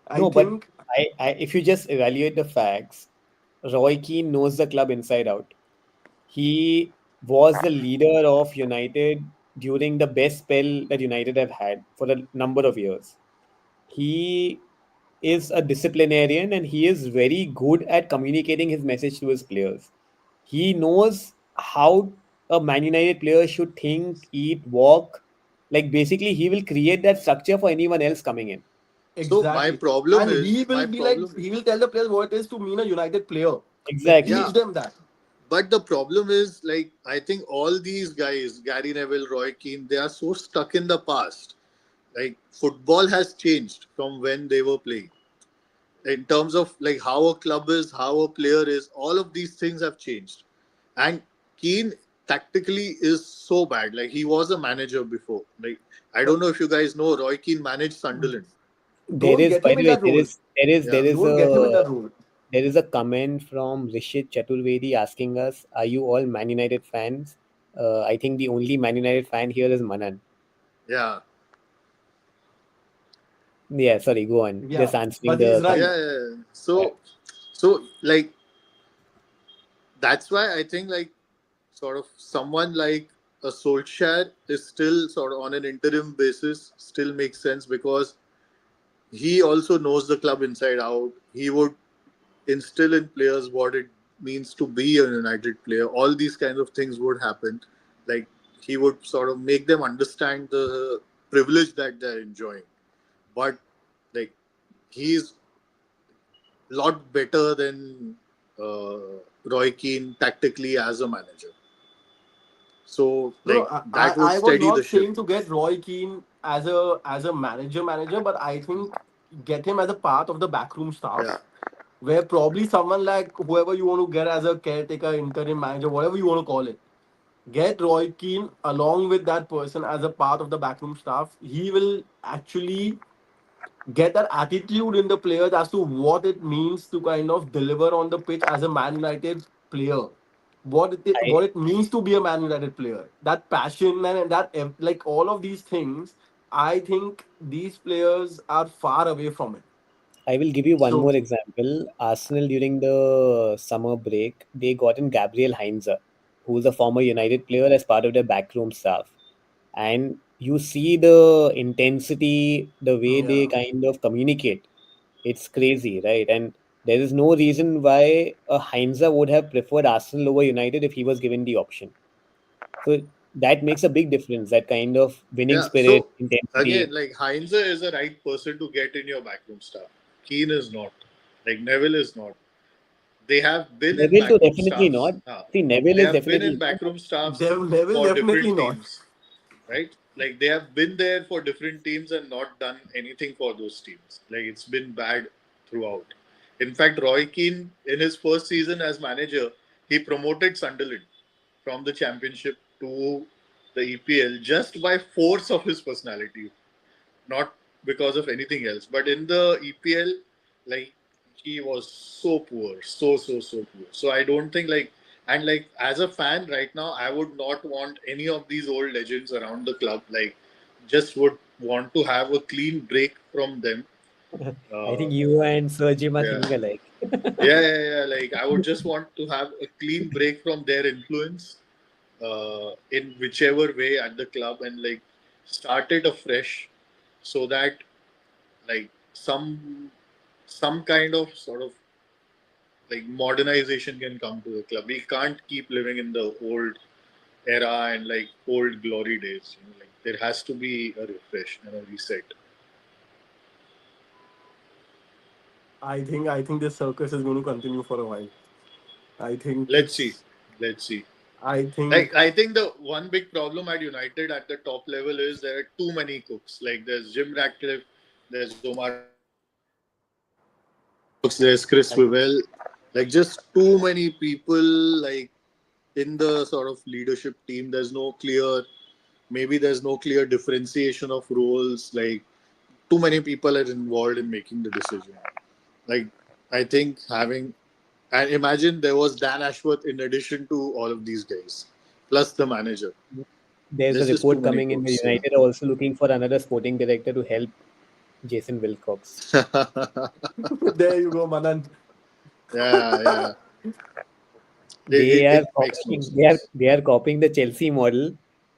I No, but think if you just evaluate the facts, Roy Keane knows the club inside out. He was the leader of United during the best spell that United have had for a number of years. He is a disciplinarian and he is very good at communicating his message to his players. He knows how a Man United player should think, eat, walk, Like basically, he will create that structure for anyone else coming in. So my Exactly. problem And is he will my be like, problem. he will tell the players what it is to mean a United player. Like, Yeah, teach Exactly. them that. but the problem is like I think all these guys, Gary Neville, Roy Keane, they are so stuck in the past. Like football has changed from when they were playing. In terms of like how a club is, how a player is, all of these things have changed. And Keane tactically is so bad. Like he was a manager before. Like I don't But know if you guys know, Roy Keane managed Sunderland. There don't is, get by him the in way, that role. Yeah, Don't get him in that role. there is a comment from Rishit Chaturvedi asking us, "Are you all Man United fans?" I think the only Man United fan here is Manan. yeah, Yeah, sorry, go on. Yeah. Just answering But he's the right. comment. yeah. Yeah. So like that's why I think like sort of someone like a Solskjaer is still sort of on an interim basis still makes sense because he also knows the club inside out. He would instill in players what it means to be a United player. All these kinds of things would happen. Like he would sort of make them understand the privilege that they're enjoying. But like he's a lot better than Roy Keane tactically as a manager. So No, no, like that would I was steady the not ship. saying to get Roy Keane as a manager, but I think get him as a part of the backroom Yeah, staff, where probably someone like whoever you want to get as a caretaker, interim manager, whatever you want to call it, get Roy Keane along with that person as a part of the backroom staff. He will actually get that attitude in the players as to what it means to kind of deliver on the pitch as a Man United player. I, What it means to be a Man United player. That passion, man, and like all of these things. I think these players are far away from it. I will give you one So more example. Arsenal during the summer break, they got in Gabriel Heinze, who is a former United player as part of their backroom staff. And you see the intensity, the way they yeah, kind of communicate. It's crazy, right? And there is no reason why a Heinze would have preferred Arsenal over United if he was given the option. So that makes a big difference. That kind of winning yeah. spirit, So again, intensity. like Heinze is the right person to get in your backroom staff. Keane is not. Like Neville is not. They have been in Neville, so backroom definitely staffs. not. See, Neville They is have been definitely in not. backroom staffs Neville for definitely different not. teams, right? Like they have been there for different teams and not done anything for those teams. Like it's been bad throughout. In fact, Roy Keane, in his first season as manager, he promoted Sunderland from the Championship to the EPL just by force of his personality, not because of anything else. But in the EPL, like he was so poor, so poor. So I don't think like and like as a fan right now, I would not want any of these old legends around the club. Like just would want to have a clean break from them. I Uh, think you and Sir Jim are yeah. thinking alike. Yeah. Like I would just want to have a clean break from their influence in whichever way at the club and like start it afresh so that like some kind of sort of like modernization can come to the club. We can't keep living in the old era and like old glory days. You know, like there has to be a refresh and a reset. I think this circus is going to continue for a while. I think Let's see. it's. Let's see. I think Like I think the one big problem at United at the top level is there are too many cooks. Like there's Jim Ratcliffe, there's Omar Marcus, there's Chris Wivell. Like just too many people like in the sort of leadership team. There's no clear differentiation of roles. Like too many people are involved in making the decision. Like I think having and imagine there was Dan Ashworth in addition to all of these guys, plus the manager. There's a There's just too report many coming in the cooks. United are also looking for another sporting director to help Jason Wilcox. Yeah, there you go, Manan. yeah. They are It makes no copying sense. they are copying the Chelsea model,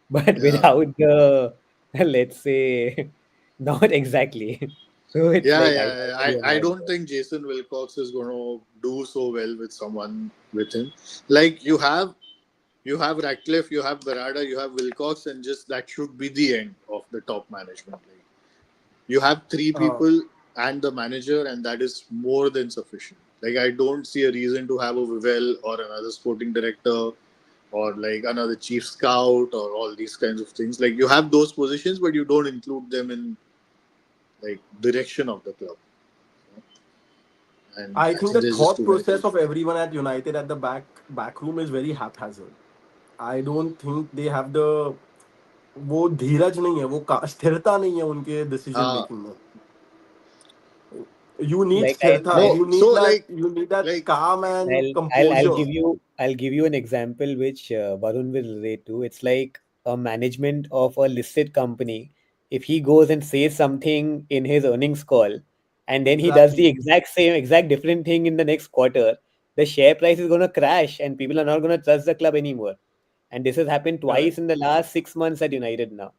but Yeah, without the let's say not exactly. So it's like I yeah. find very I annoying. don't think Jason Wilcox is going to do so well with someone with him. Like you have Ratcliffe, you have Berada, you have Wilcox, and just that should be the end of the top management. Like, you have three Uh, people and the manager, and that is more than sufficient. Like, I don't see a reason to have a Vivel or another sporting director or like another chief scout or all these kinds of things. Like, you have those positions, but you don't include them in like direction of the club. And I I think think the there's just thought too many process people. of everyone at United at the back room is very haphazard. I don't think they have the वो धीरज नहीं है, वो स्थिरता नहीं है उनके decision Uh, making में. You need Like I, sthirta. I no, You so need that. like, You need that like calm and I'll composure. I'll give you an example which Varun will relate to. It's like a management of a listed company. If he goes and says something in his earnings call, and then he does the Exactly. exact different thing in the next quarter, the share price is gonna crash, and people are not gonna trust the club anymore. And this has happened Correct. twice in the last 6 months at United now.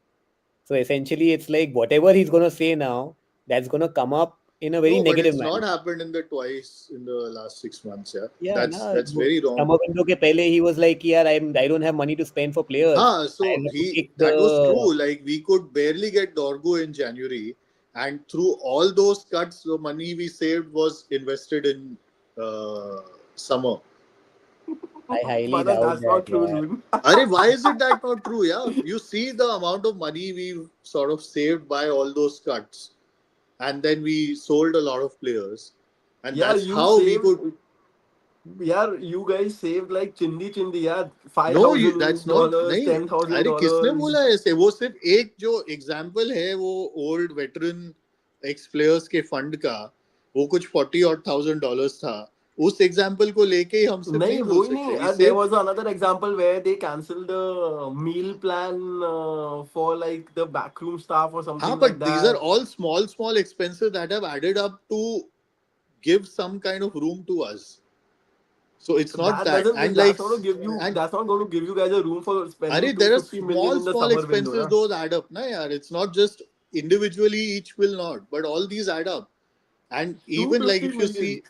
So essentially, it's like whatever he's gonna say now, that's gonna come up in a very no, but negative it's manner. not happened in the twice in the last 6 months. Yeah, Yeah, na, that's very wrong. summer window के पहले he was like, यार, I don't have money to spend for players. I So have to he take that was the true. Like, we could barely get Dorgo in January, and through all those cuts, the money we saved was invested in uh, summer. I highly But doubt that's that, not true, yeah. dude. Arey, why is it that not true? Yeah, you see the amount of money we've sort of saved by all those cuts, and then we sold a lot of players, and Yeah, that's you how we saved. could. Yeah, you guys saved like chindi. Yeah, five No, thousand that's not. dollars, नहीं, ten thousand अरे किसने dollars. बोला ऐसे? वो सिर्फ एक जो example है वो ओल्ड वेटरन एक्स प्लेयर्स के फंड का, वो कुछ $40,000 था. उस एग्जाम्पल को लेके ही हम सिर्फ नहीं नहीं बोल वो ही सकते. नहीं. We There saved. was another example where they canceled the meal plan for like the backroom staff or हाँ, something like but these are that. all small expenses that have added up to give some kind of room to us. So it's not That that. doesn't And give. like, That's not going to give you. and That's not going to give you guys a room for spending Arey, two there are fifty million small, in the small summer window. expenses, Yeah. those add up. Na, yaar. It's not just individually, each will not, but all these add up. And Two even like fifty if you million. see,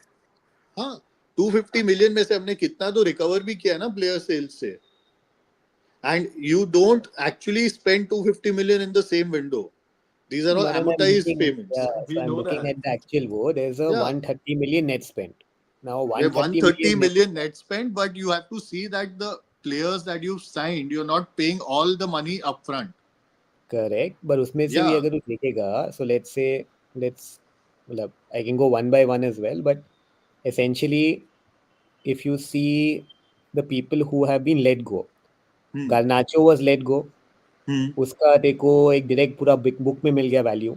हाँ, 250 million में से हमने कितना तो recover भी किया ना player sales से. And you don't actually spend 250 million in the same window. These are all Manan, I'm amortized looking, yeah, payments. We so I'm know looking that. at the actual war. There's a Yeah, 130 million net spent. Now we have 130 130 million net million spent, net spent, but you have to see that the players that you've signed, you're not paying all the money upfront. correct. But उसमें से भी Yeah. अगर तू देखेगा, so let's मतलब I can go one by one as well. But essentially, if you see the people who have been let go, Hmm. Garnacho was let go. Hmm. उसका देखो एक डायरेक्ट पूरा बिग बुक में मिल गया value.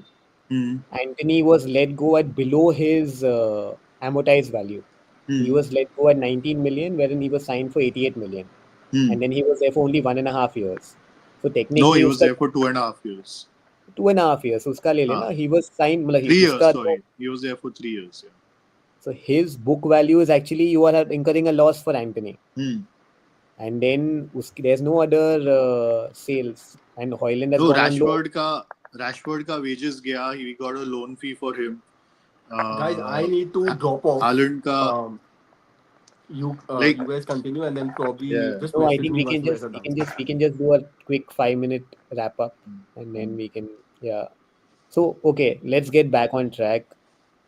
Hmm. Anthony was let go at below his amortized value. He Hmm. was let go at 19 million, wherein he was signed for 88 million. Hmm. And then he was there for only 1.5 years. So No, technically, he was उसका there for 2.5 years. 2.5 years. So उसका ले Ah, लेना. He was signed, मतलब 3 years. उसका तो, Sorry, he was there for 3 years. Yeah. so his book value is actually you are incurring a loss for Anthony. Hmm. And then there's no other sales. And Hoyland has No, gone on loan. Rashford ka wages gaya. We got a loan fee for him. Guys, I Uh, need to drop off. Haaland ka, Um, like, you guys continue and then probably yeah. just No, I message think me once you guys are done. we can just do a quick 5 minute wrap up, and then Hmm. we can, yeah. So okay, let's get back on track.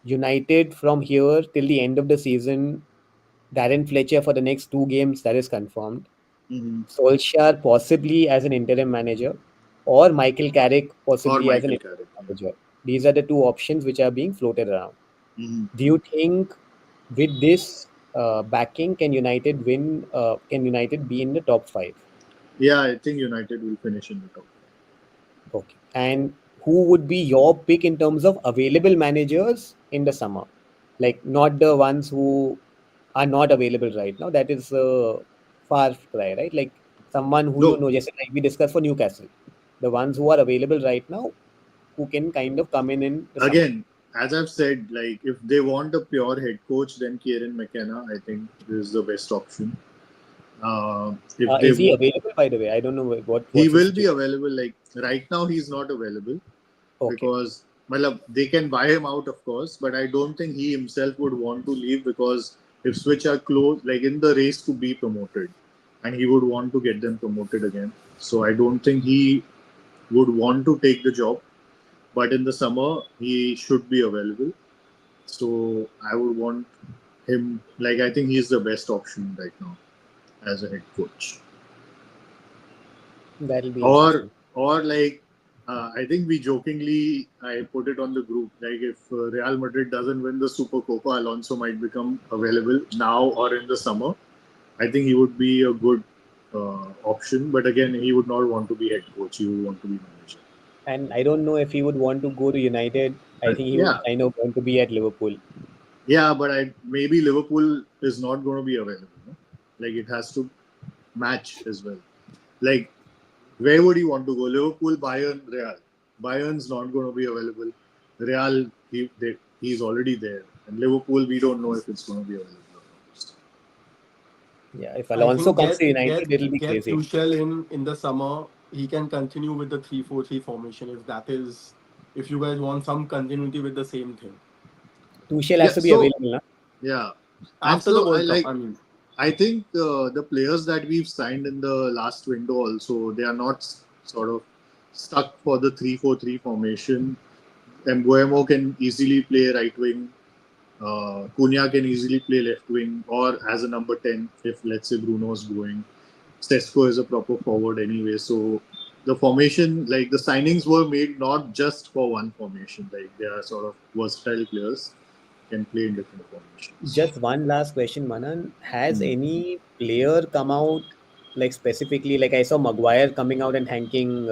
United from here till the end of the season, Darren Fletcher for the next 2 games, that is confirmed. Hmm. Solskjaer possibly as an interim manager, or Michael Carrick Or possibly as an Michael interim Carrick. manager. These are the two options which are being floated around. Hmm. Do you think with this backing, can United win? Can United be in the top five? Yeah, I think United will finish in the top. Okay. And who would be your pick in terms of available managers in the summer? Like not the ones who are not available right now. That is far cry, right? Like someone who you No, know, just like we discussed for Newcastle. The ones who are available right now who can kind of come in the summer. again, as I've said, like, if they want a pure head coach, then Kieran McKenna, I think, is the best option. If they Is he want, available, by the way? I don't know he what's his will be situation. available. Like, right now, he's not available Okay. because, well, they can buy him out, of course, but I don't think he himself would want to leave because if Switch are close, like in the race to be promoted, and he would want to get them promoted again. So I don't think he would want to take the job, but in the summer he should be available. So I would want him. Like I think he's the best option right now as a head coach. That'll be Or interesting. like I think we jokingly I put it on the group like if Real Madrid doesn't win the Super Copa, Alonso might become available now or in the summer. I think he would be a good option, but again, he would not want to be head coach. He would want to be manager. And I don't know if he would want to go to United. I think he would Yeah, kind of want to be at Liverpool. yeah, but maybe Liverpool is not going to be available. No? Like it has to match as well. Like where would he want to go? Liverpool, Bayern, Real. Bayern's not going to be available. Real, he's already there, and Liverpool, we don't know if it's going to be available or not. Yeah, if I Alonso think comes get to United, get it'll be get crazy. Tuchel in the summer. He can continue with the 3-4-3 formation if that is, if you guys want some continuity with the same thing Tuchel has Yeah, to be so available now. yeah, and after the so World Cup. I mean, I think the players that we've signed in the last window also they are not sort of stuck for the 3-4-3 formation. And Mbuemo can easily play right wing. Cunha can easily play left wing or as a number 10 if let's say Bruno's going. Sesko is a proper forward anyway. So the formation, like the signings were made not just for one formation. Like they are sort of versatile players can play in different formations. Just one last question, Manan. Has Hmm. any player come out like specifically? Like I saw Maguire coming out and thanking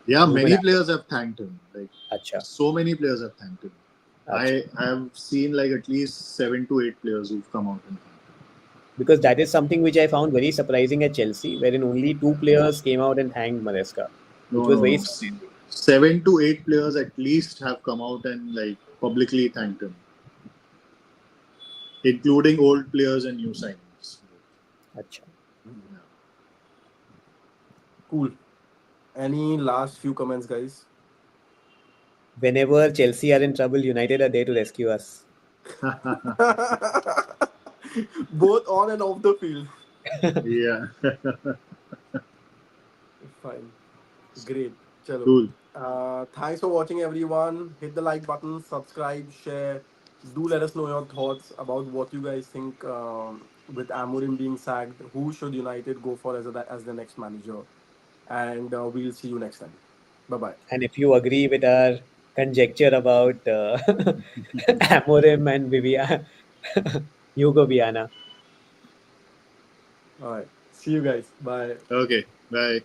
Yeah, Ruben. many players have thanked him. Like Acha, so many players have thanked him. acha. I have seen like at least 7 to 8 players who've come out and thanked him. Because that is something which I found very surprising at Chelsea, wherein only two players came out and thanked Maresca, which No, was no, very no. surprising. 7 to 8 players at least have come out and like publicly thanked him, including old players and new signings. Acha. Yeah. cool. Any last few comments, guys? Whenever Chelsea are in trouble, United are there to rescue us. Both on and off the field. Yeah. Fine. Great. Chalo. Cool. Thanks for watching, everyone. Hit the like button, subscribe, share. Do let us know your thoughts about what you guys think with Amorim being sacked. Who should United go for as the next manager? And we'll see you next time. Bye bye. And if you agree with our conjecture about Amorim and Vivian, Hugo Viana. All right. See you guys. Bye. Okay. Bye.